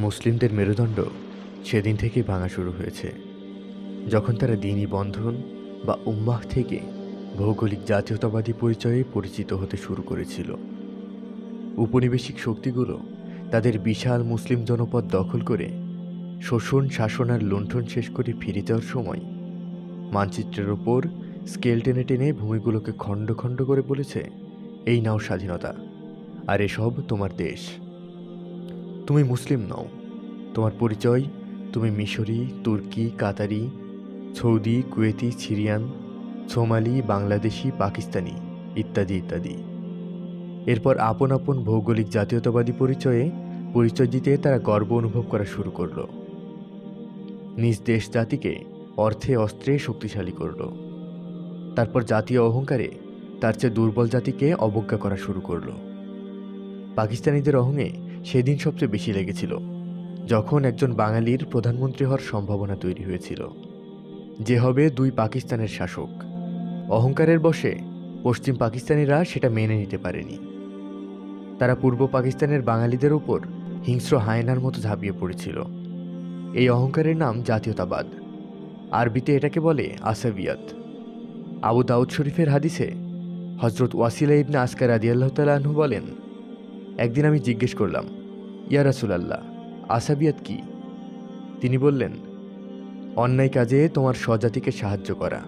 মুসলিমদের মেরুদণ্ড সেদিন থেকেই ভাঙা শুরু হয়েছে, যখন তারা দ্বীনি বন্ধন বা উম্মাহ থেকে ভৌগোলিক জাতীয়তাবাদী পরিচয়ে পরিচিত হতে শুরু করেছিল। উপনিবেশিক শক্তিগুলো তাদের বিশাল মুসলিম জনপদ দখল করে শোষণ, শাসন আর লুণ্ঠন শেষ করে ফিরে যাওয়ার সময় মানচিত্রের ওপর স্কেল টেনে টেনে ভূমিগুলোকে খণ্ড খণ্ড করে বলেছে, এই নাও স্বাধীনতা, আর এসব তোমার দেশ। তুমি মুসলিম নও, তোমার পরিচয় তুমি মিশরি, তুর্কি, Qatari, Saudi, Kuwaiti, Syrian, Somali, Bangladeshi, Pakistani ইত্যাদি ইত্যাদি। এরপর আপন আপন ভৌগোলিক জাতীয়তাবাদী পরিচয় দিতে তারা গর্ব অনুভব করা শুরু করল। নিজ দেশ জাতিকে অর্থে অস্ত্রে শক্তিশালী করল। তারপর জাতীয় অহংকারে তার চেয়ে দুর্বল জাতিকে অবজ্ঞা করা শুরু করল। পাকিস্তানিদের অহংয়ে সেদিন সবচেয়ে বেশি লেগেছিল, যখন একজন বাঙালির প্রধানমন্ত্রী হওয়ার সম্ভাবনা তৈরি হয়েছিল, যে হবে দুই পাকিস্তানের শাসক। অহংকারের বশে পশ্চিম পাকিস্তানিরা সেটা মেনে নিতে পারেনি। তারা পূর্ব পাকিস্তানের বাঙালিদের ওপর হিংস্র হায়নার মতো ঝাঁপিয়ে পড়েছিল। এই অহংকারের নাম জাতীয়তাবাদ। আরবিতে এটাকে বলে আসাবিয়াত। আবু দাউদ শরীফের হাদিসে হজরত ওয়াসিলা ইবনে আসকার রাদিয়াল্লাহু তাআলা আনহু বলেন, একদিন আমি জিজ্ঞেস করলাম, ইয়া রাসূলাল্লাহ, আসাবিয়াত কি? তিনি বললেন, অন্যায় কাজে তোমার স্বজাতিকে সাহায্য করা।